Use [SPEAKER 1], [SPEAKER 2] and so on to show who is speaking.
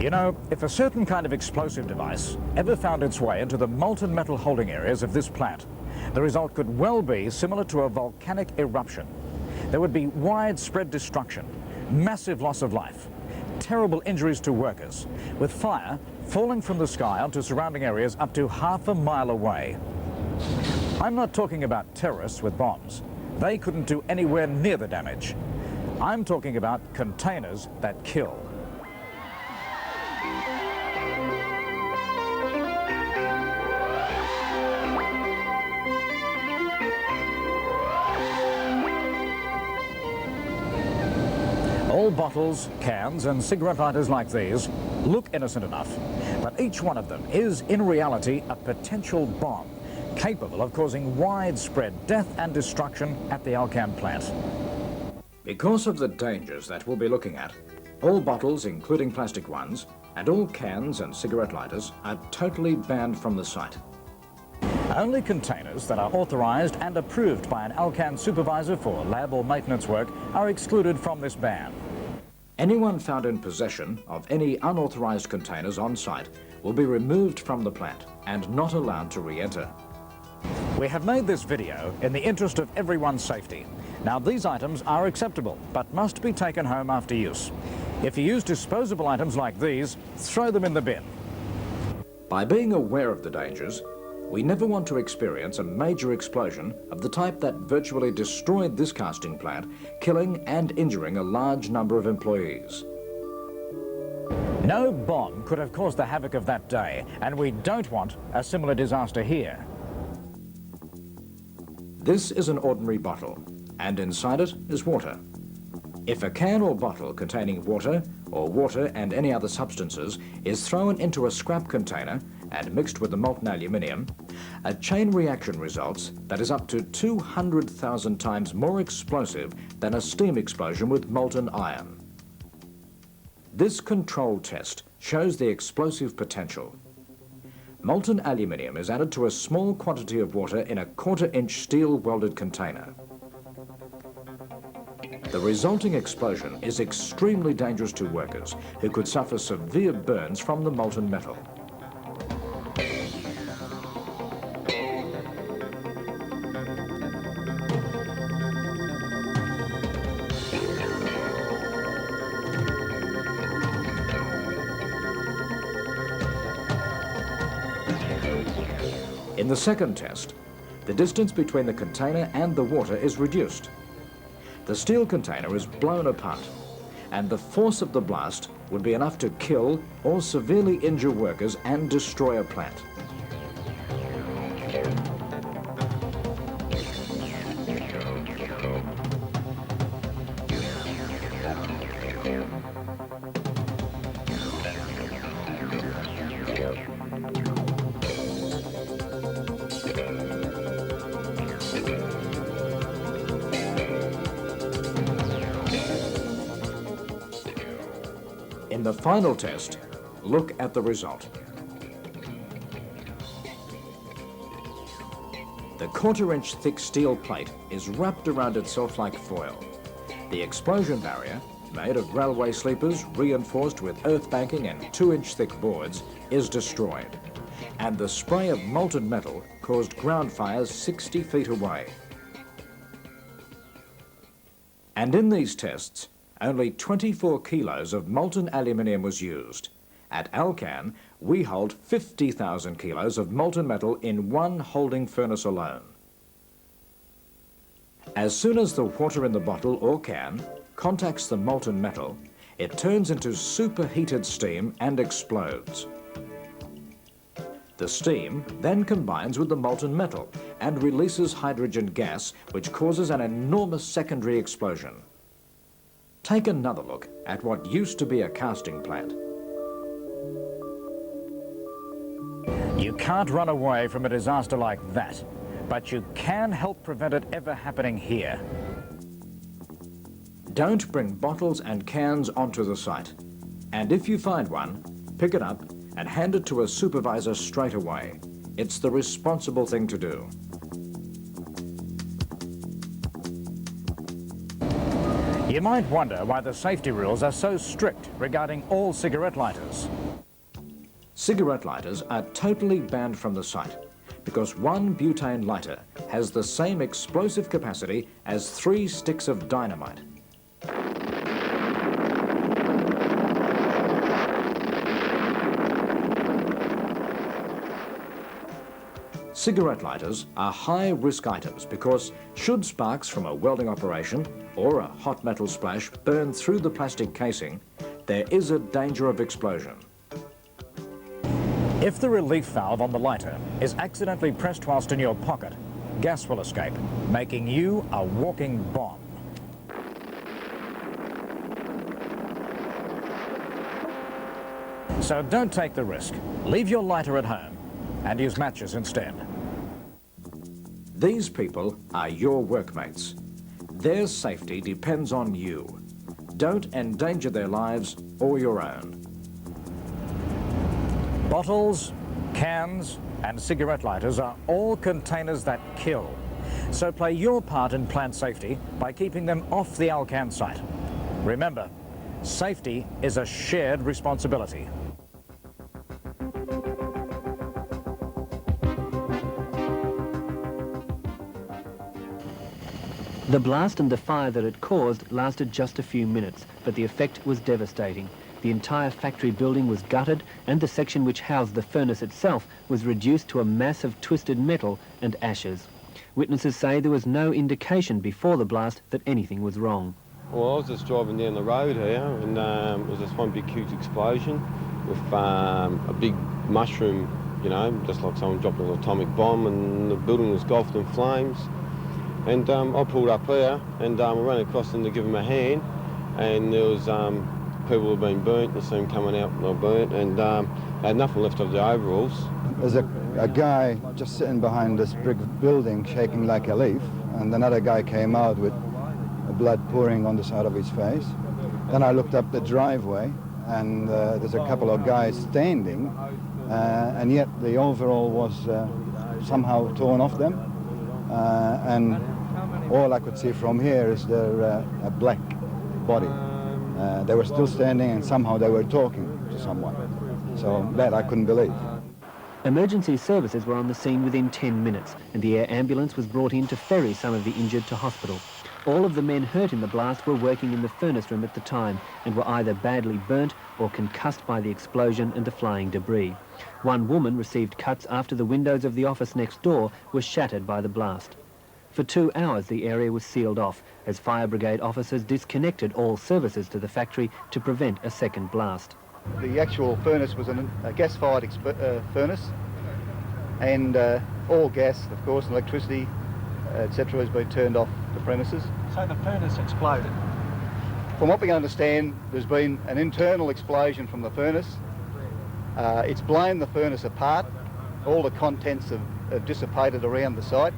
[SPEAKER 1] You know, if a certain kind of explosive device ever found its way into the molten metal holding areas of this plant, the result could well be similar to a volcanic eruption. There would be widespread destruction, massive loss of life, terrible injuries to workers, with fire falling from the sky onto surrounding areas up to half a mile away. I'm not talking about terrorists with bombs. They couldn't do anywhere near the damage. I'm talking about containers that kill. All bottles, cans and cigarette lighters like these look innocent enough, but each one of them is in reality a potential bomb capable of causing widespread death and destruction at the Alcan plant. Because of the dangers that we'll be looking at, all bottles, including plastic ones, and all cans and cigarette lighters are totally banned from the site. Only containers that are authorized and approved by an Alcan supervisor for lab or maintenance work are excluded from this ban. Anyone found in possession of any unauthorized containers on site will be removed from the plant and not allowed to re-enter. We have made this video in the interest of everyone's safety. Now, these items are acceptable, but must be taken home after use. If you use disposable items like these, throw them in the bin. By being aware of the dangers, we never want to experience a major explosion of the type that virtually destroyed this casting plant, killing and injuring a large number of employees. No bomb could have caused the havoc of that day, and we don't want a similar disaster here. This is an ordinary bottle, and inside it is water. If a can or bottle containing water, or water and any other substances, is thrown into a scrap container and mixed with the molten aluminium, a chain reaction results that is up to 200,000 times more explosive than a steam explosion with molten iron. This control test shows the explosive potential. Molten aluminium is added to a small quantity of water in a 1/4-inch steel welded container. The resulting explosion is extremely dangerous to workers who could suffer severe burns from the molten metal. In the second test, the distance between the container and the water is reduced. The steel container is blown apart, and the force of the blast would be enough to kill or severely injure workers and destroy a plant. In the final test, look at the result. The 1/4-inch thick steel plate is wrapped around itself like foil. The explosion barrier, made of railway sleepers reinforced with earth banking and 2-inch thick boards, is destroyed. And the spray of molten metal caused ground fires 60 feet away. And in these tests, only 24 kilos of molten aluminium was used. At Alcan, we hold 50,000 kilos of molten metal in one holding furnace alone. As soon as the water in the bottle or can contacts the molten metal, it turns into superheated steam and explodes. The steam then combines with the molten metal and releases hydrogen gas, which causes an enormous secondary explosion. Take another look at what used to be a casting plant. You can't run away from a disaster like that, but you can help prevent it ever happening here. Don't bring bottles and cans onto the site. And if you find one, pick it up and hand it to a supervisor straight away. It's the responsible thing to do. You might wonder why the safety rules are so strict regarding all cigarette lighters. Cigarette lighters are totally banned from the site because one butane lighter has the same explosive capacity as 3 sticks of dynamite. Cigarette lighters are high-risk items because should sparks from a welding operation or a hot metal splash burn through the plastic casing, there is a danger of explosion. If the relief valve on the lighter is accidentally pressed whilst in your pocket, gas will escape, making you a walking bomb. So don't take the risk. Leave your lighter at home and use matches instead. These people are your workmates. Their safety depends on you. Don't endanger their lives or your own. Bottles, cans, and cigarette lighters are all containers that kill. So play your part in plant safety by keeping them off the Alcan site. Remember, safety is a shared responsibility.
[SPEAKER 2] The blast and the fire that it caused lasted just a few minutes, but the effect was devastating. The entire factory building was gutted, and the section which housed the furnace itself was reduced to a mass of twisted metal and ashes. Witnesses say there was no indication before the blast that anything was wrong.
[SPEAKER 3] Well, I was just driving down the road here, and it was just one big huge explosion with a big mushroom, you know, just like someone dropped an atomic bomb, and the building was engulfed in flames. And I pulled up here, and I ran across them to give them a hand, and there was people who had been burnt. You see them coming out and they were burnt, and had nothing left of their overalls.
[SPEAKER 4] There's a guy just sitting behind this brick building shaking like a leaf, and another guy came out with blood pouring on the side of his face. Then I looked up the driveway, and there's a couple of guys standing, and yet the overall was somehow torn off them, and all I could see from here is their a black body. They were still standing, and somehow they were talking to someone. So that I couldn't believe.
[SPEAKER 2] Emergency services were on the scene within 10 minutes, and the air ambulance was brought in to ferry some of the injured to hospital. All of the men hurt in the blast were working in the furnace room at the time and were either badly burnt or concussed by the explosion and the flying debris. One woman received cuts after the windows of the office next door were shattered by the blast. For 2 hours the area was sealed off as fire brigade officers disconnected all services to the factory to prevent a second blast.
[SPEAKER 5] The actual furnace was a gas-fired furnace, and all gas, of course, electricity, etc. has been turned off the premises.
[SPEAKER 6] So the furnace exploded?
[SPEAKER 5] From what we can understand, there's been an internal explosion from the furnace. It's blown the furnace apart. All the contents have dissipated around the site.